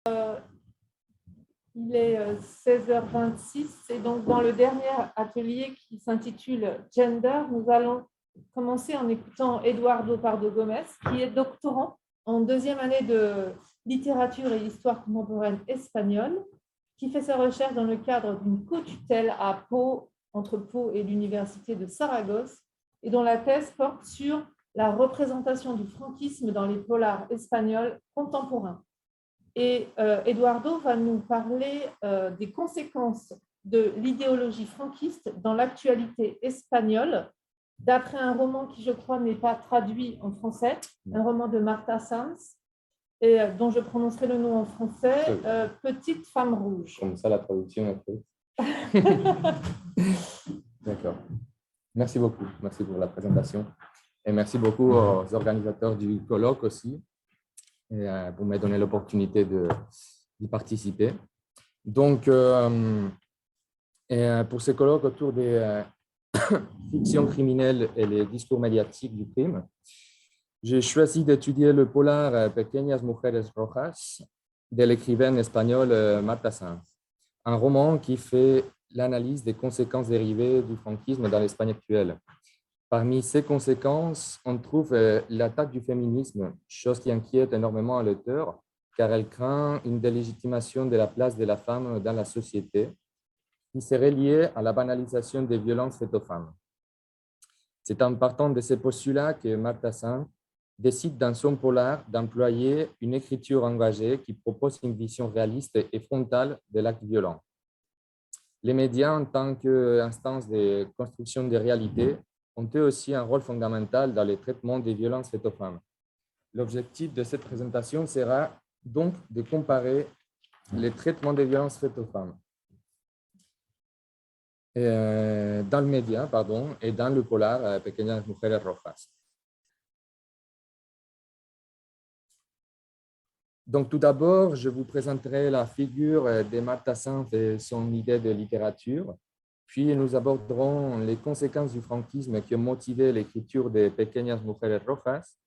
Il est 16h26 et donc dans le dernier atelier qui s'intitule Gender, nous allons commencer en écoutant Eduardo Pardo Gomes, qui est doctorant en deuxième année de littérature et histoire contemporaine espagnole, qui fait sa recherche dans le cadre d'une co-tutelle à Pau, entre Pau et l'université de Saragosse, et dont la thèse porte sur la représentation du franquisme dans les polars espagnols contemporains. Et Eduardo va nous parler des conséquences de l'idéologie franquiste dans l'actualité espagnole, d'après un roman qui, je crois, n'est pas traduit en français, un roman de Marta Sanz, et dont je prononcerai le nom en français, Petite femme rouge. Comme ça, la traduction est faite. D'accord. Merci beaucoup. Merci pour la présentation. Et merci beaucoup aux organisateurs du colloque aussi, et pour me donner l'opportunité d'y participer. Donc, pour ce colloque autour des fictions criminelles et les discours médiatiques du crime, j'ai choisi d'étudier le polar Pequeñas Mujeres Rojas de l'écrivaine espagnole Marta Sanz, un roman qui fait l'analyse des conséquences dérivées du franquisme dans l'Espagne actuelle. Parmi ces conséquences, on trouve l'attaque du féminisme, chose qui inquiète énormément l'auteur, car elle craint une délégitimation de la place de la femme dans la société, qui serait liée à la banalisation des violences faites aux femmes. C'est en partant de ces postulats que Marta Sanz décide dans son polar d'employer une écriture engagée qui propose une vision réaliste et frontale de l'acte violent. Les médias, en tant qu'instance de construction des réalités, ont eux aussi un rôle fondamental dans le traitement des violences faites aux femmes. L'objectif de cette présentation sera donc de comparer les traitements des violences faites aux femmes dans le média et dans le polar Pequeñas Mujeres Rojas. Donc, tout d'abord, je vous présenterai la figure de Marta Sanz et son idée de littérature. Puis, nous aborderons les conséquences du franquisme qui ont motivé l'écriture de Pequeñas Mujeres Rojas.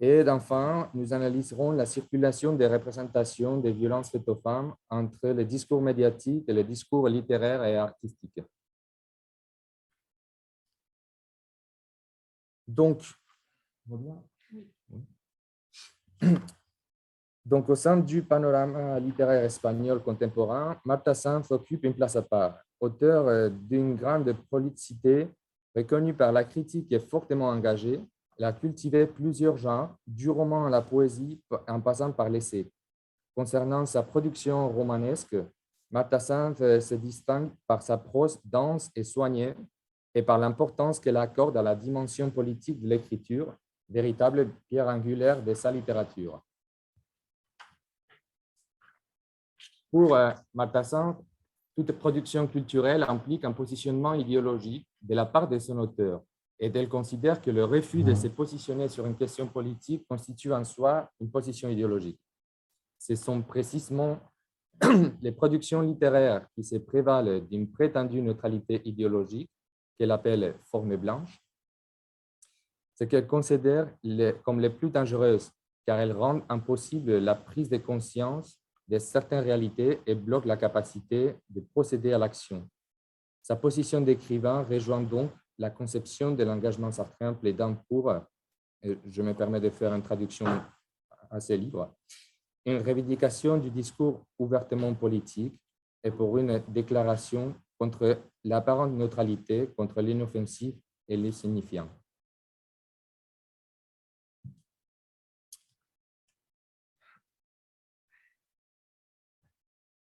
Et enfin, nous analyserons la circulation des représentations des violences faites aux femmes entre les discours médiatiques et les discours littéraires et artistiques. Donc, au sein du panorama littéraire espagnol contemporain, Marta Sanz occupe une place à part. Auteure d'une grande prolificité, reconnue par la critique et fortement engagée, elle a cultivé plusieurs genres, du roman à la poésie en passant par l'essai. Concernant sa production romanesque, Marta Sanz se distingue par sa prose dense et soignée et par l'importance qu'elle accorde à la dimension politique de l'écriture, véritable pierre angulaire de sa littérature. Pour Marta Sanz, toute production culturelle implique un positionnement idéologique de la part de son auteur, et elle considère que le refus de se positionner sur une question politique constitue en soi une position idéologique. Ce sont précisément les productions littéraires qui se prévalent d'une prétendue neutralité idéologique qu'elle appelle « forme blanche », ce qu'elle considère comme les plus dangereuses, car elles rendent impossible la prise de conscience de certaines réalités et bloquent la capacité de procéder à l'action. Sa position d'écrivain rejoint donc la conception de l'engagement sartrien plaidant pour, je me permets de faire une traduction assez libre, une revendication du discours ouvertement politique et pour une déclaration contre l'apparente neutralité, contre l'inoffensif et l'insignifiant.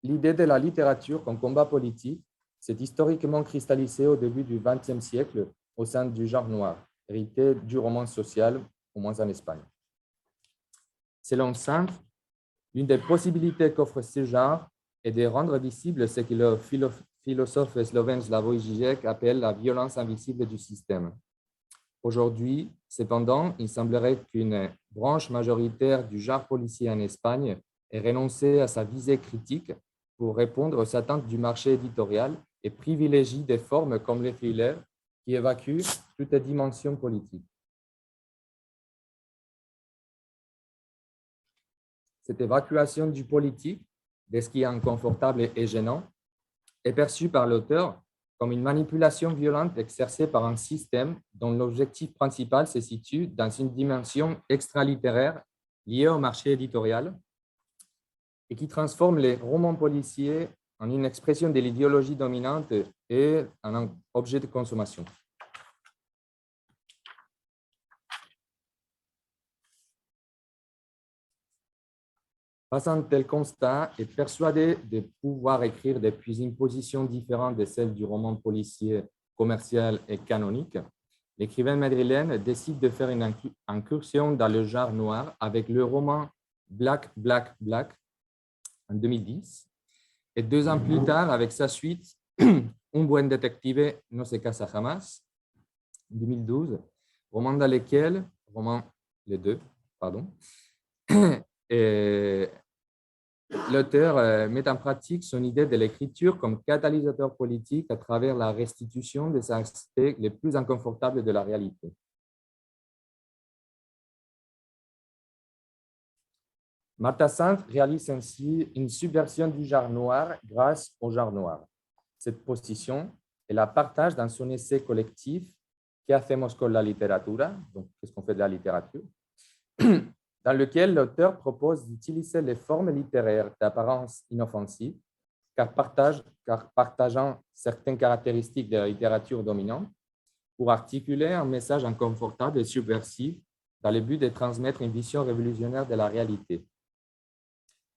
L'idée de la littérature comme combat politique s'est historiquement cristallisée au début du XXe siècle au sein du genre noir, hérité du roman social, au moins en Espagne. Selon Sanz, l'une des possibilités qu'offre ce genre est de rendre visible ce que le philosophe slovène Slavoj Žižek appelle la violence invisible du système. Aujourd'hui, cependant, il semblerait qu'une branche majoritaire du genre policier en Espagne ait renoncé à sa visée critique pour répondre aux attentes du marché éditorial et privilégie des formes comme les thrillers qui évacuent toutes les dimensions politiques. Cette évacuation du politique, de ce qui est inconfortable et gênant, est perçue par l'auteur comme une manipulation violente exercée par un système dont l'objectif principal se situe dans une dimension extralittéraire liée au marché éditorial et qui transforme les romans policiers en une expression de l'idéologie dominante et en un objet de consommation. Face à un tel constat et persuadé de pouvoir écrire depuis une position différente de celle du roman policier commercial et canonique, l'écrivaine madrilène décide de faire une incursion dans le genre noir avec le roman Black, Black, Black en 2010 et 2 ans plus tard avec sa suite Un buen detective no se casa jamás en 2012, roman dans lequel, les deux, pardon, et l'auteur met en pratique son idée de l'écriture comme catalyseur politique à travers la restitution des aspects les plus inconfortables de la réalité. Martha Sanz réalise ainsi une subversion du genre noir grâce au genre noir. Cette position, elle la partage dans son essai collectif « ¿Qué hacemos con la literatura ?» donc qu'est-ce qu'on fait de la littérature, dans lequel l'auteur propose d'utiliser les formes littéraires d'apparence inoffensive, car partageant certaines caractéristiques de la littérature dominante, pour articuler un message inconfortable et subversif dans le but de transmettre une vision révolutionnaire de la réalité.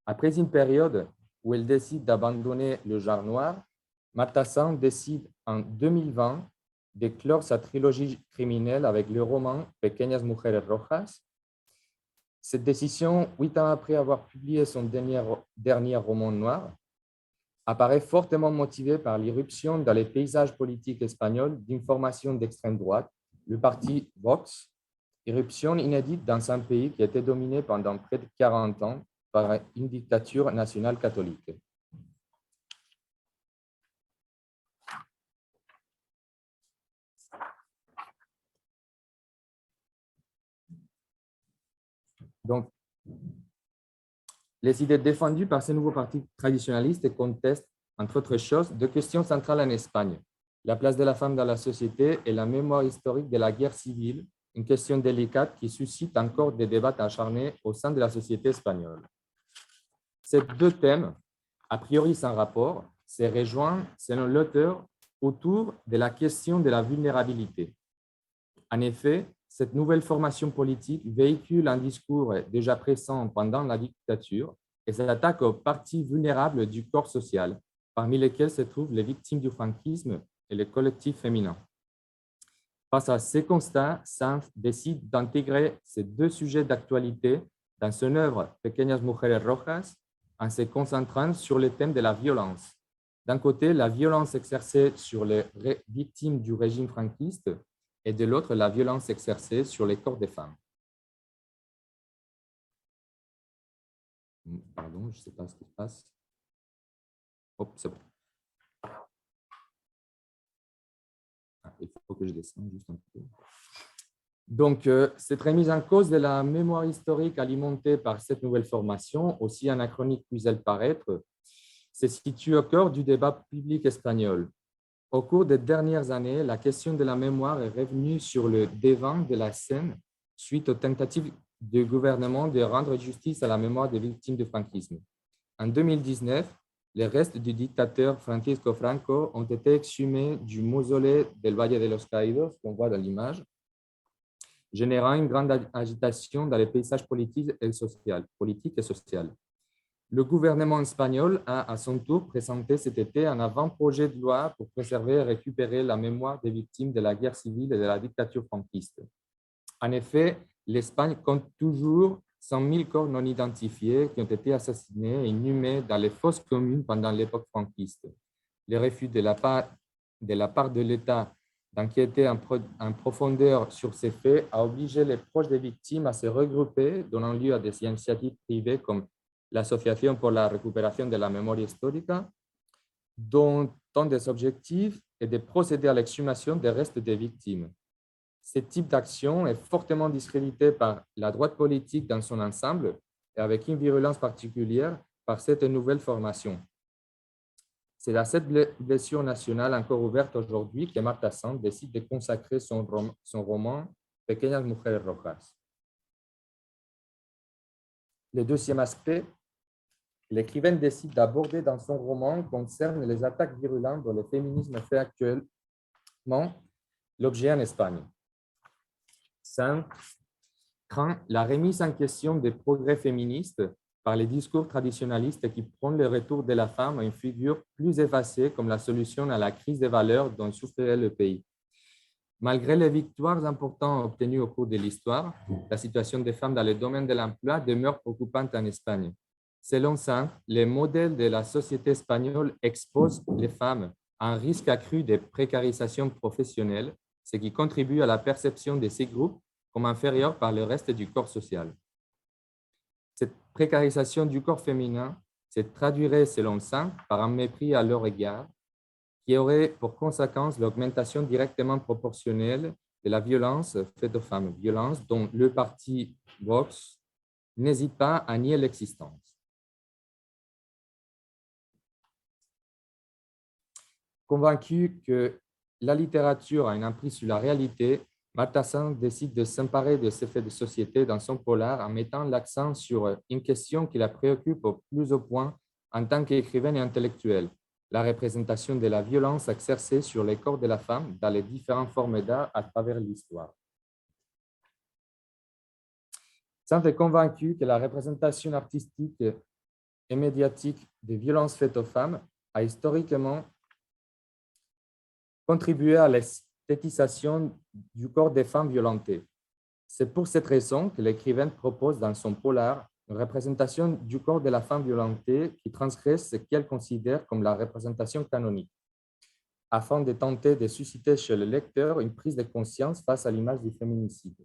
Après une période où elle décide d'abandonner le genre noir, Martha Sanz décide en 2020 de clore sa trilogie criminelle avec le roman Pequeñas Mujeres Rojas. Cette décision, 8 ans après avoir publié son dernier roman noir, apparaît fortement motivée par l'irruption dans les paysages politiques espagnols d'une formation d'extrême droite, le parti Vox, irruption inédite dans un pays qui était dominé pendant près de 40 ans par une dictature nationale catholique. Donc, les idées défendues par ces nouveaux partis traditionnalistes contestent, entre autres choses, 2 questions centrales en Espagne. La place de la femme dans la société et la mémoire historique de la guerre civile, une question délicate qui suscite encore des débats acharnés au sein de la société espagnole. Ces 2 thèmes, a priori sans rapport, se rejoignent, selon l'auteur, autour de la question de la vulnérabilité. En effet, cette nouvelle formation politique véhicule un discours déjà présent pendant la dictature et s'attaque aux parties vulnérables du corps social, parmi lesquelles se trouvent les victimes du franquisme et les collectifs féminins. Face à ces constats, Sanz décide d'intégrer ces 2 sujets d'actualité dans son œuvre Pequeñas Mujeres Rojas en se concentrant sur le thème de la violence. D'un côté, la violence exercée sur les victimes du régime franquiste et de l'autre, la violence exercée sur les corps des femmes. Pardon, je ne sais pas ce qui se passe. Hop, c'est bon. Il faut que je descende juste un peu. Donc, cette remise en cause de la mémoire historique alimentée par cette nouvelle formation, aussi anachronique puisse-elle paraître, se situe au cœur du débat public espagnol. Au cours des dernières années, la question de la mémoire est revenue sur le devant de la scène suite aux tentatives du gouvernement de rendre justice à la mémoire des victimes du franquisme. En 2019, les restes du dictateur Francisco Franco ont été exhumés du mausolée del Valle de los Caídos, qu'on voit dans l'image, générant une grande agitation dans les paysages politiques et sociaux. Le gouvernement espagnol a, à son tour, présenté cet été un avant-projet de loi pour préserver et récupérer la mémoire des victimes de la guerre civile et de la dictature franquiste. En effet, l'Espagne compte toujours 100 000 corps non identifiés qui ont été assassinés et inhumés dans les fosses communes pendant l'époque franquiste. Le refus de la part de l'État d'enquêter en profondeur sur ces faits a obligé les proches des victimes à se regrouper, donnant lieu à des initiatives privées comme l'Association pour la récupération de la mémoire historique, dont un des objectifs est de procéder à l'exhumation des restes des victimes. Ce type d'action est fortement discrédité par la droite politique dans son ensemble et avec une virulence particulière par cette nouvelle formation. C'est à cette blessure nationale encore ouverte aujourd'hui que Marta Sanz décide de consacrer son roman Pequeñas Mujeres Rojas. Le deuxième aspect, l'écrivaine décide d'aborder dans son roman concerne les attaques virulentes dont le féminisme fait actuellement l'objet en Espagne. Sanz craint la remise en question des progrès féministes par les discours traditionnalistes qui prônent le retour de la femme à une figure plus effacée comme la solution à la crise des valeurs dont souffrait le pays. Malgré les victoires importantes obtenues au cours de l'histoire, la situation des femmes dans le domaine de l'emploi demeure préoccupante en Espagne. Selon Sanz, les modèles de la société espagnole exposent les femmes à un risque accru de précarisation professionnelle, ce qui contribue à la perception de ces groupes comme inférieurs par le reste du corps social. Cette précarisation du corps féminin se traduirait, selon Sanz, par un mépris à leur égard, qui aurait pour conséquence l'augmentation directement proportionnelle de la violence faite aux femmes, violence dont le parti Vox n'hésite pas à nier l'existence. Convaincue que la littérature a une emprise sur la réalité, Marta Sanz décide de s'emparer de ces faits de société dans son polar en mettant l'accent sur une question qui la préoccupe au plus haut point en tant qu'écrivaine et intellectuelle, la représentation de la violence exercée sur les corps de la femme dans les différentes formes d'art à travers l'histoire. Sanz est convaincue que la représentation artistique et médiatique des violences faites aux femmes a historiquement contribué à l'esthétisation du corps des femmes violentées. C'est pour cette raison que l'écrivaine propose dans son polar une représentation du corps de la femme violentée qui transgresse ce qu'elle considère comme la représentation canonique, afin de tenter de susciter chez le lecteur une prise de conscience face à l'image du féminicide.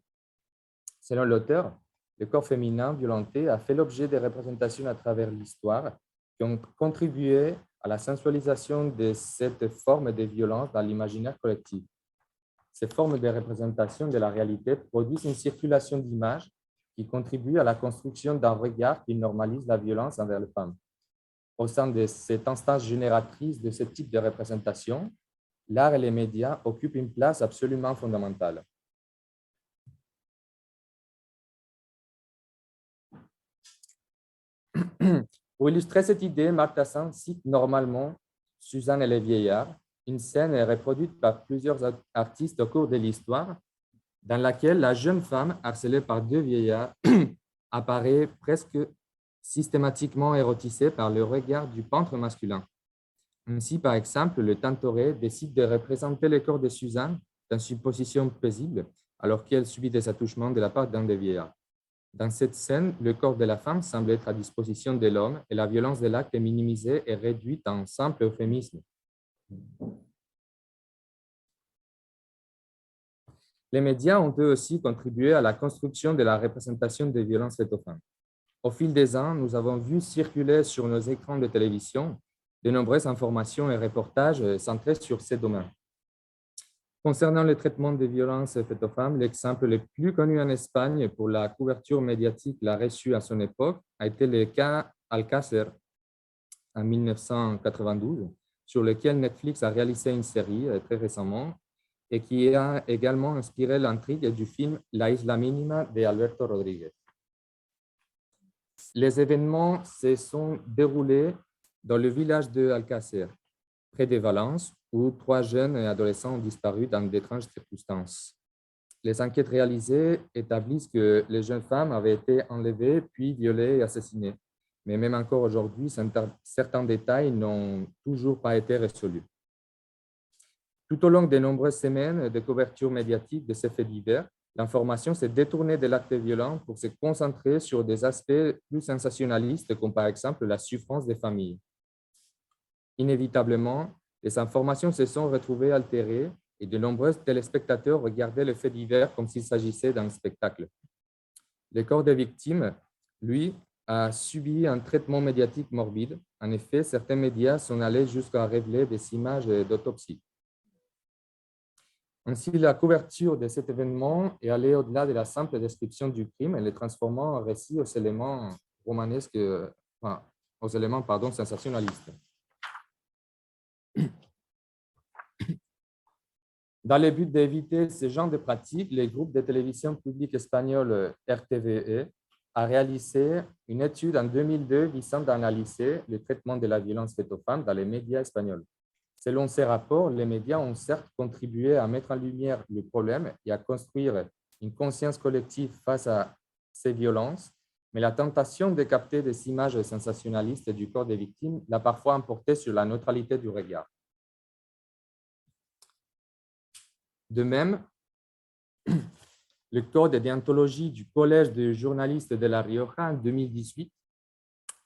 Selon l'auteur, le corps féminin violenté a fait l'objet de représentations à travers l'histoire qui ont contribué à la sensualisation de cette forme de violence dans l'imaginaire collectif. Ces formes de représentation de la réalité produisent une circulation d'images qui contribue à la construction d'un regard qui normalise la violence envers les femmes. Au sein de cette instance génératrice de ce type de représentation, l'art et les médias occupent une place absolument fondamentale. Pour illustrer cette idée, Marta Sanz cite normalement Suzanne et les vieillards, une scène reproduite par plusieurs artistes au cours de l'histoire, dans laquelle la jeune femme, harcelée par deux vieillards, apparaît presque systématiquement érotisée par le regard du peintre masculin. Ainsi, par exemple, le Tintoret décide de représenter le corps de Suzanne dans une position paisible, alors qu'elle subit des attouchements de la part d'un des vieillards. Dans cette scène, le corps de la femme semble être à disposition de l'homme et la violence de l'acte est minimisée et réduite en simple euphémisme. Les médias ont eux aussi contribué à la construction de la représentation des violences faites aux femmes. Au fil des ans, nous avons vu circuler sur nos écrans de télévision de nombreuses informations et reportages centrés sur ces domaines. Concernant le traitement des violences faites aux femmes, l'exemple le plus connu en Espagne pour la couverture médiatique l'a reçu à son époque a été le cas Alcácer en 1992, sur lequel Netflix a réalisé une série très récemment et qui a également inspiré l'intrigue du film La Isla Mínima de Alberto Rodríguez. Les événements se sont déroulés dans le village de Alcácer, près de Valence, où 3 jeunes adolescents ont disparu dans d'étranges circonstances. Les enquêtes réalisées établissent que les jeunes femmes avaient été enlevées, puis violées et assassinées. Mais même encore aujourd'hui, certains détails n'ont toujours pas été résolus. Tout au long des nombreuses semaines de couverture médiatique de ces faits divers, l'information s'est détournée de l'acte violent pour se concentrer sur des aspects plus sensationnalistes, comme par exemple la souffrance des familles. Inévitablement, les informations se sont retrouvées altérées et de nombreux téléspectateurs regardaient le fait divers comme s'il s'agissait d'un spectacle. Le corps des victimes, lui, a subi un traitement médiatique morbide. En effet, certains médias sont allés jusqu'à révéler des images d'autopsie. Ainsi, la couverture de cet événement est allée au-delà de la simple description du crime et le transformant en récit aux éléments romanesques, enfin, aux éléments sensationnalistes. Dans le but d'éviter ce genre de pratiques, le groupe de télévision publique espagnol RTVE a réalisé une étude en 2002 visant à analyser le traitement de la violence faite aux femmes dans les médias espagnols. Selon ces rapports, les médias ont certes contribué à mettre en lumière le problème et à construire une conscience collective face à ces violences, mais la tentation de capter des images sensationnalistes du corps des victimes l'a parfois emporté sur la neutralité du regard. De même, le code de déontologie du Collège des journalistes de La Rioja en 2018,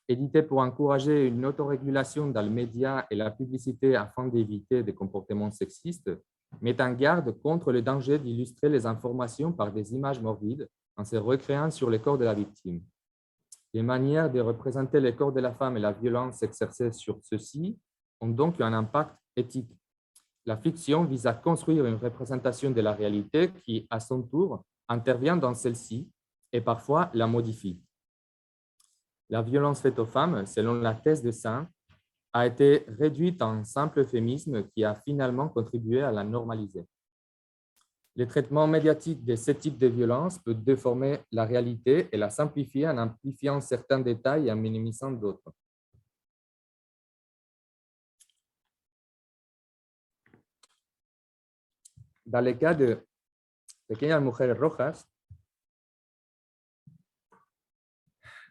édité pour encourager une autorégulation dans les médias et la publicité afin d'éviter des comportements sexistes, met en garde contre le danger d'illustrer les informations par des images morbides en se recréant sur le corps de la victime. Les manières de représenter le corps de la femme et la violence exercée sur ceux-ci ont donc un impact éthique. La fiction vise à construire une représentation de la réalité qui, à son tour, intervient dans celle-ci et parfois la modifie. La violence faite aux femmes, selon la thèse de Saint, a été réduite en simple euphémisme qui a finalement contribué à la normaliser. Le traitement médiatique de ce type de violence peut déformer la réalité et la simplifier en amplifiant certains détails et en minimisant d'autres. Dans le cas de Pequeñas Mujeres Rojas,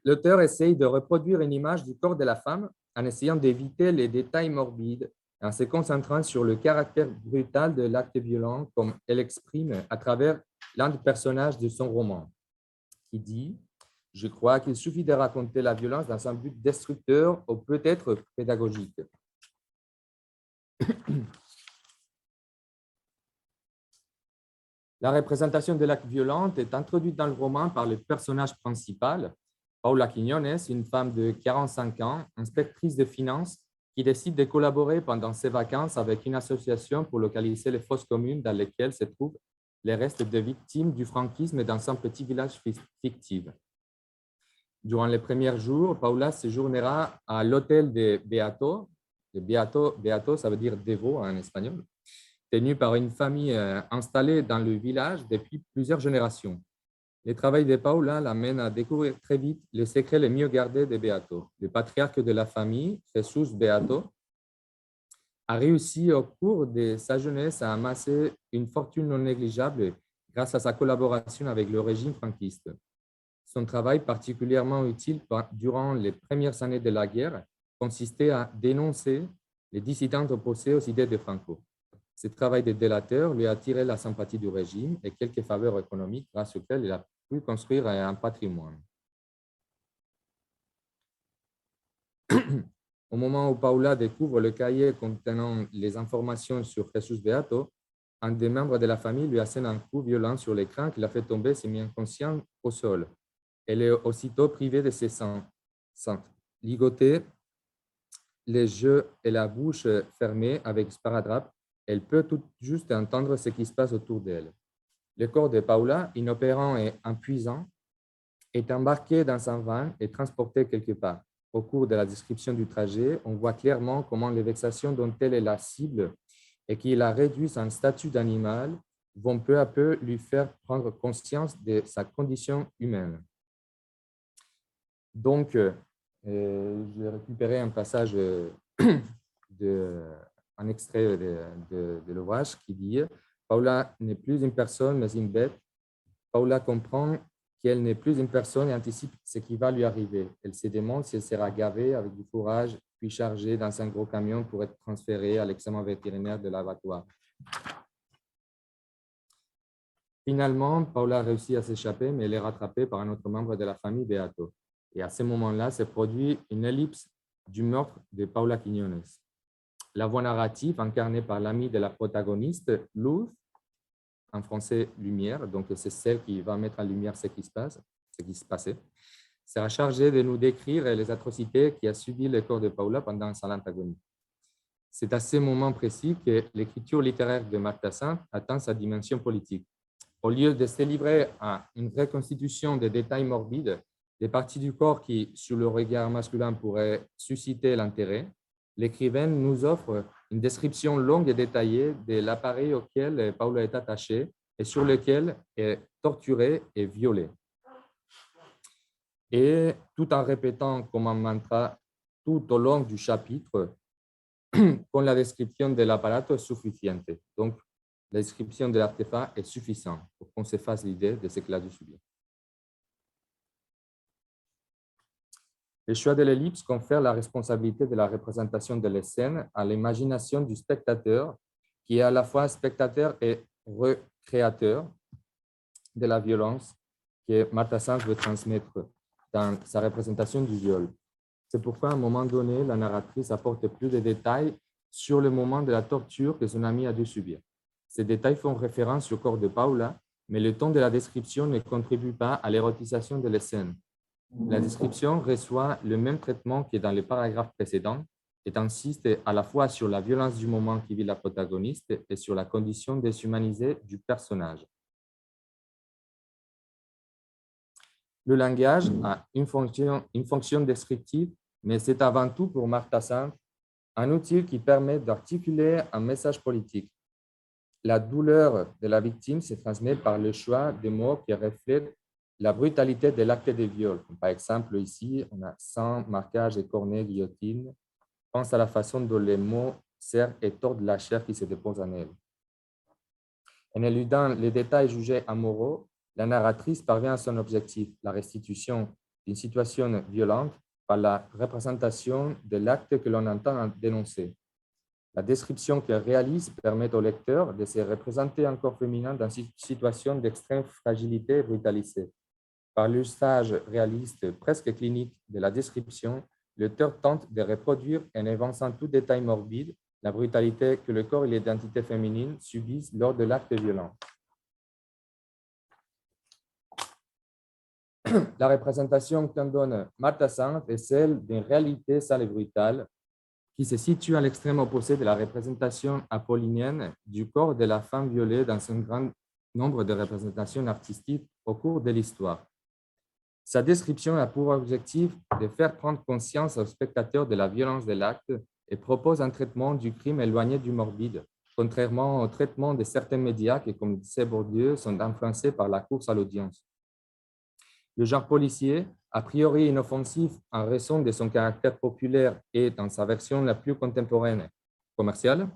l'auteur essaye de reproduire une image du corps de la femme en essayant d'éviter les détails morbides, en se concentrant sur le caractère brutal de l'acte violent comme elle exprime à travers l'un des personnages de son roman, qui dit « Je crois qu'il suffit de raconter la violence dans un but destructeur ou peut-être pédagogique. » La représentation de l'acte violent est introduite dans le roman par le personnage principal, Paula Quiñones, une femme de 45 ans, inspectrice de finances, qui décide de collaborer pendant ses vacances avec une association pour localiser les fosses communes dans lesquelles se trouvent les restes de victimes du franquisme dans un petit village fictif. Durant les premiers jours, Paula séjournera à l'hôtel de Beato. Beato, ça veut dire dévot en espagnol, tenu par une famille installée dans le village depuis plusieurs générations. Le travail de Paula l'amène à découvrir très vite les secrets les mieux gardés de Beato. Le patriarche de la famille, Jesus Beato, a réussi au cours de sa jeunesse à amasser une fortune non négligeable grâce à sa collaboration avec le régime franquiste. Son travail particulièrement utile durant les premières années de la guerre consistait à dénoncer les dissidents opposés aux idées de Franco. Ce travail de délateur lui a attiré la sympathie du régime et quelques faveurs économiques grâce auxquelles il a pu construire un patrimoine. Au moment où Paula découvre le cahier contenant les informations sur Jesus Beato, un des membres de la famille lui assène un coup violent sur l'écran qui l'a fait tomber semi-inconscient au sol. Elle est aussitôt privée de ses sens. Ligotée, les yeux et la bouche fermés avec sparadrap, elle peut tout juste entendre ce qui se passe autour d'elle. Le corps de Paula, inopérant et impuissant, est embarqué dans un van et transporté quelque part. Au cours de la description du trajet, on voit clairement comment les vexations dont elle est la cible et qui la réduisent en statut d'animal vont peu à peu lui faire prendre conscience de sa condition humaine. Donc, j'ai récupéré un passage, un extrait de l'ouvrage qui dit « Paula n'est plus une personne, mais une bête. Paula comprend qu'elle n'est plus une personne et anticipe ce qui va lui arriver. Elle se demande si elle sera gavée avec du fourrage, puis chargée dans un gros camion pour être transférée à l'examen vétérinaire de l'abattoir. » Finalement, Paula réussit à s'échapper, mais elle est rattrapée par un autre membre de la famille, Beato. Et à ce moment-là, se produit une ellipse du meurtre de Paula Quiñones. La voix narrative, incarnée par l'amie de la protagoniste, Luz, en français lumière, donc c'est celle qui va mettre en lumière ce qui se passait, sera chargée de nous décrire les atrocités qui a subi le corps de Paula pendant sa lente agonie. C'est à ce moment précis que l'écriture littéraire de Marta Sant atteint sa dimension politique. Au lieu de se livrer à une reconstitution des détails morbides, des parties du corps qui, sous le regard masculin, pourraient susciter l'intérêt, l'écrivaine nous offre une description longue et détaillée de l'appareil auquel Paula est attachée et sur lequel est torturée et violée. Et tout en répétant comme un mantra tout au long du chapitre, con la description de l'apparato est suffisante. Donc, la description de l'artefact est suffisante pour qu'on se fasse l'idée de ce qu'elle a dû subir. Le choix de l'ellipse confère la responsabilité de la représentation de la scène à l'imagination du spectateur, qui est à la fois spectateur et recréateur de la violence que Martha Sands veut transmettre dans sa représentation du viol. C'est pourquoi, à un moment donné, la narratrice apporte plus de détails sur le moment de la torture que son ami a dû subir. Ces détails font référence au corps de Paula, mais le ton de la description ne contribue pas à l'érotisation de la scène. La description reçoit le même traitement que dans les paragraphes précédents et insiste à la fois sur la violence du moment qui vit la protagoniste et sur la condition déshumanisée du personnage. Le langage a une fonction descriptive, mais c'est avant tout pour Martha Sands un outil qui permet d'articuler un message politique. La douleur de la victime se transmet par le choix des mots qui reflètent la brutalité de l'acte de viol. Par exemple, ici, on a sang, marquage et cornet, guillotine. Pense à la façon dont les mots serrent et tordent la chair qui se dépose en elle. En éludant les détails jugés amoureux, la narratrice parvient à son objectif, la restitution d'une situation violente par la représentation de l'acte que l'on entend dénoncer. La description qu'elle réalise permet au lecteur de se représenter un corps féminin dans une situation d'extrême fragilité et brutalité. Par l'usage réaliste, presque clinique, de la description, l'auteur tente de reproduire, en évinçant tout détail morbide, la brutalité que le corps et l'identité féminine subissent lors de l'acte violent. La représentation qu'en donne Martha Sands est celle d'une réalité sale et brutale qui se situe à l'extrême opposé de la représentation apollinienne du corps de la femme violée dans un grand nombre de représentations artistiques au cours de l'histoire. Sa description a pour objectif de faire prendre conscience au spectateur de la violence de l'acte et propose un traitement du crime éloigné du morbide, contrairement au traitement de certains médias qui, comme disait Bourdieu, sont influencés par la course à l'audience. Le genre policier, a priori inoffensif en raison de son caractère populaire et dans sa version la plus contemporaine commerciale,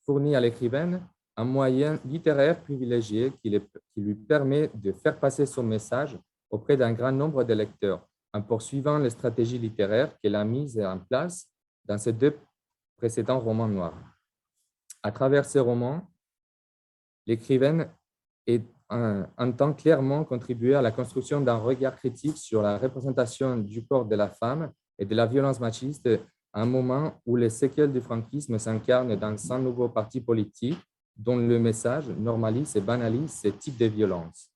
fournit à l'écrivaine un moyen littéraire privilégié qui lui permet de faire passer son message auprès d'un grand nombre de lecteurs, en poursuivant les stratégies littéraires qu'elle a mises en place dans ses deux précédents romans noirs. À travers ces romans, l'écrivaine entend clairement contribuer à la construction d'un regard critique sur la représentation du corps de la femme et de la violence machiste à un moment où les séquelles du franquisme s'incarnent dans un nouveau parti politique dont le message normalise et banalise ce type de violence.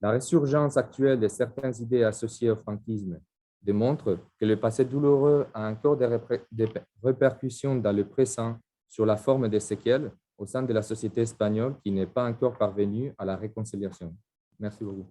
La résurgence actuelle de certaines idées associées au franquisme démontre que le passé douloureux a encore des répercussions dans le présent sur la forme des séquelles au sein de la société espagnole qui n'est pas encore parvenue à la réconciliation. Merci beaucoup.